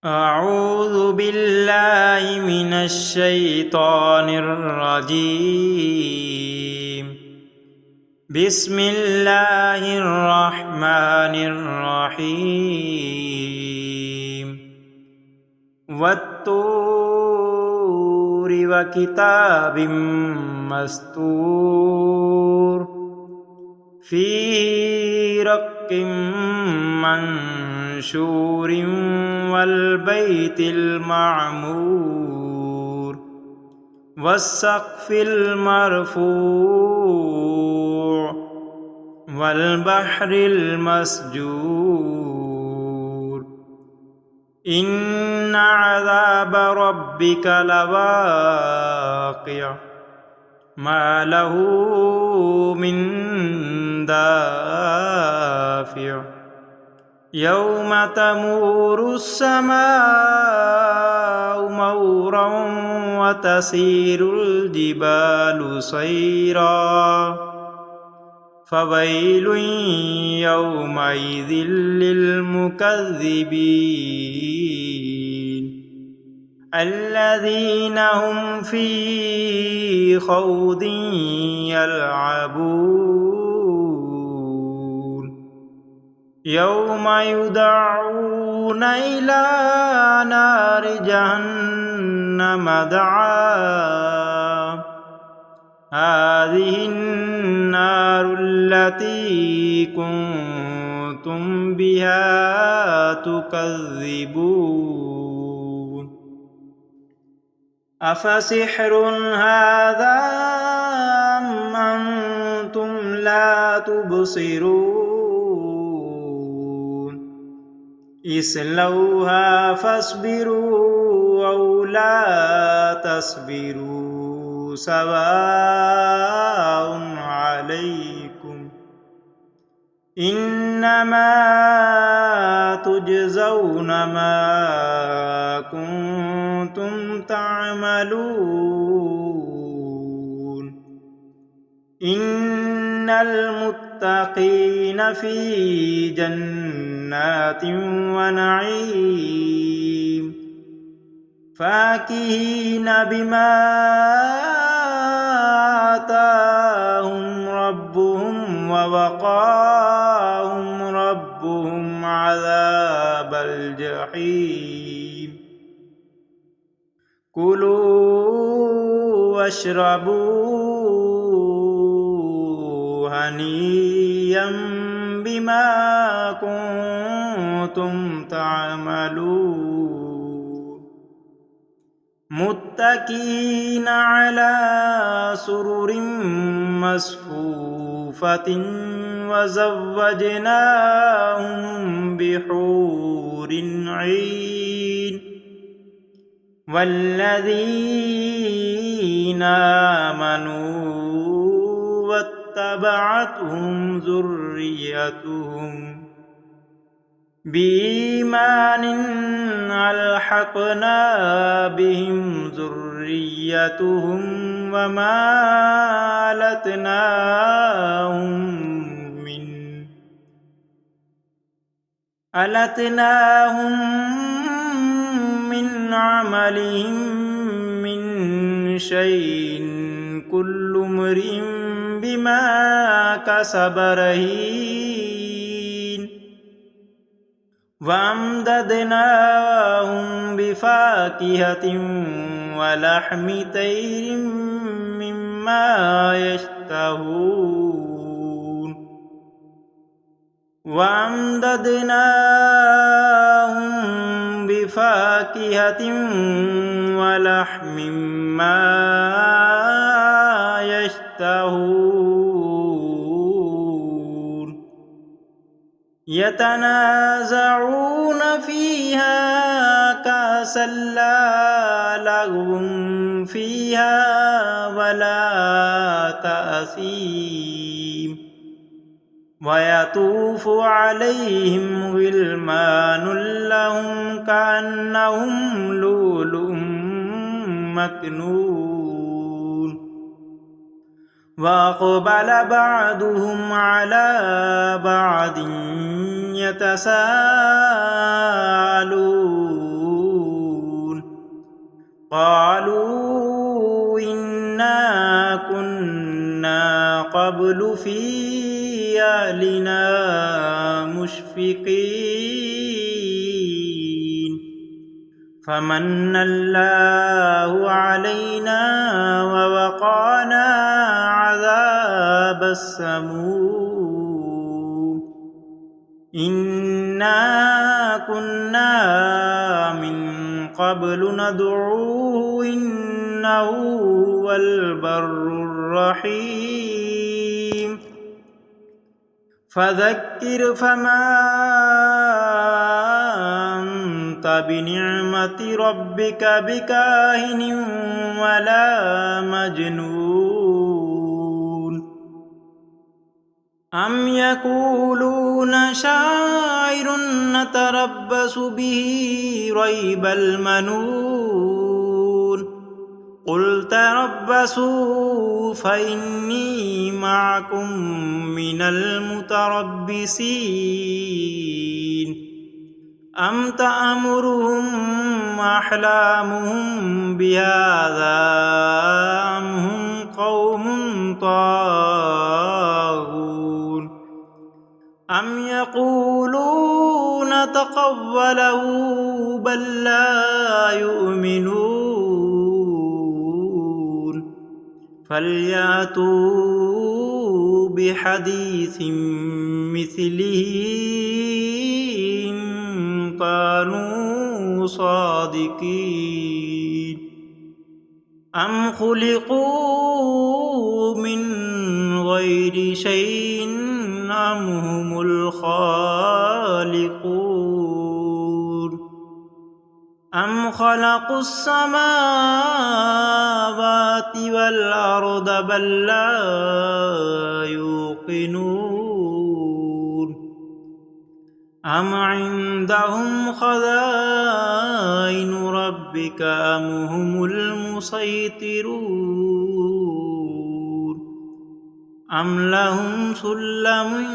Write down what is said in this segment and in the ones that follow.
أعوذ بالله من الشيطان الرجيم. بسم الله الرحمن الرحيم. والطور وكتاب مستور في رق منشور والبيت المعمور والسقف المرفوع والبحر المسجور إن عذاب ربك لواقع ما له من دافع يوم تمور السماء مورا وتسير الجبال سيرا فويل يومئذ للمكذبين الذين هم في خوض يلعبون يوم يدعون إلى نار جهنم دعا هذه النار التي كنتم بها تكذبون أفسحر هذا أم أنتم لا تبصرون اصلوها فاصبروا أو لا تصبروا سواء عليكم إنما تجزون ما كنتم تعملون إن المتقين في جنات ونعيم فاكهين بما آتاهم ربهم ووقاهم ربهم عذاب الجحيم كلوا واشربوا هنيئا بما كنتم تعملون متكئين على سرر مصفوفة وزوجناهم بحور عين والذين آمنوا واتبعتهم ذريتهم بإيمان ألحقنا بهم ذريتهم وما ألتناهم من عملهم من شيء كل امرئ بما كسب رهين وأمددناهم بفاكهة ولحم طير مما يشتهون وأمددناهم بفاكهة ولحم ما يشتهون يتنازعون فيها كأسا لا لغو فيها ولا تأثيم ويطوف عليهم غلمان لهم كأنهم لؤلؤ مكنون وأقبل بعضهم على بعض يتساءلون قالوا إنا كنا قبل في أهلنا مشفقين فمن الله علينا ووقانا عذاب السموم إنا كنا من قبل ندعوه إنه هو البر الرحيم فذكر فما أنت بنعمة ربك بكاهن ولا مجنون أم يقولون شاعر نتربص به ريب المنون قل تربصوا فإني معكم من المتربصين أم تأمرهم أحلامهم بهذا أم هم قوم طاغون أم يقولون تقوله بل لا يؤمنون فليأتوا بحديث مثله إن كانوا صادقين أم خلقوا من غير شيء أم هم الخالقون أم خلقوا السماوات والأرض بل لا يوقنون أم عندهم خزائن ربك أم هم المسيطرون أم لهم سلم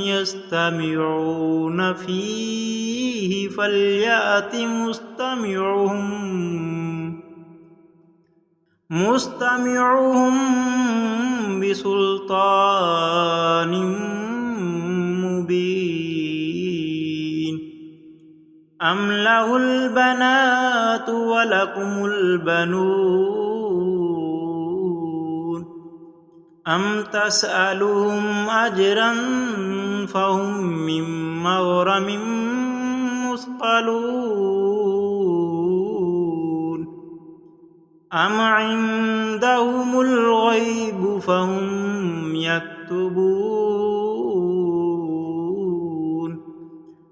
يستمعون فيه فليأت مستمعهم بسلطان مبين أم له البنات ولكم البنون أم تسألهم أجرا فهم من مغرم مثقلون أم عندهم الغيب فهم يكتبون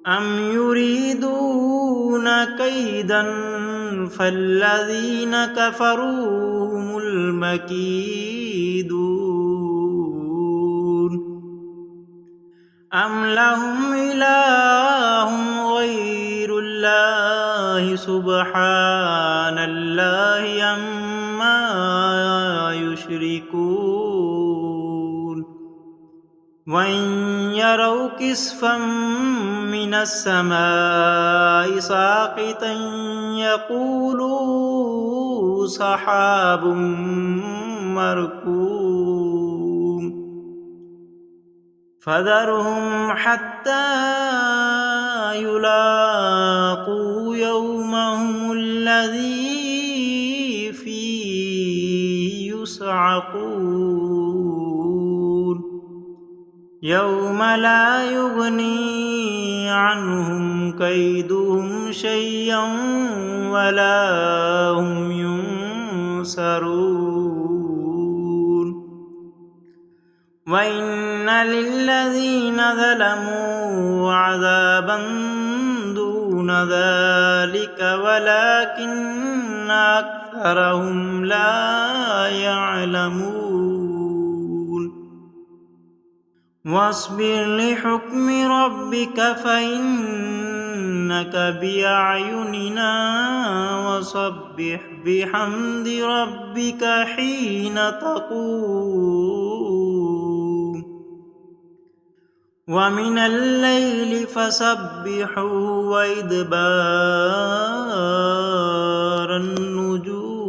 أم يريدون كيدا فالذين كفروا هم المكيدون أم لهم إله غير الله سبحان الله عما يشركون وإن يروا كسفا من السماء ساقطا يقولوا سحاب مركوم فذرهم حتى يلاقوا يومهم الذي فيه يصعقون يوم لا يغني عنهم كيدهم شيئا ولا هم ينصرون وإن للذين ظلموا عذابا دون ذلك ولكن أكثرهم لا يعلمون واصبر لحكم ربك فإنك بأعيننا وسبح بحمد ربك حين تقوم ومن الليل فسبحه وإدبار النجوم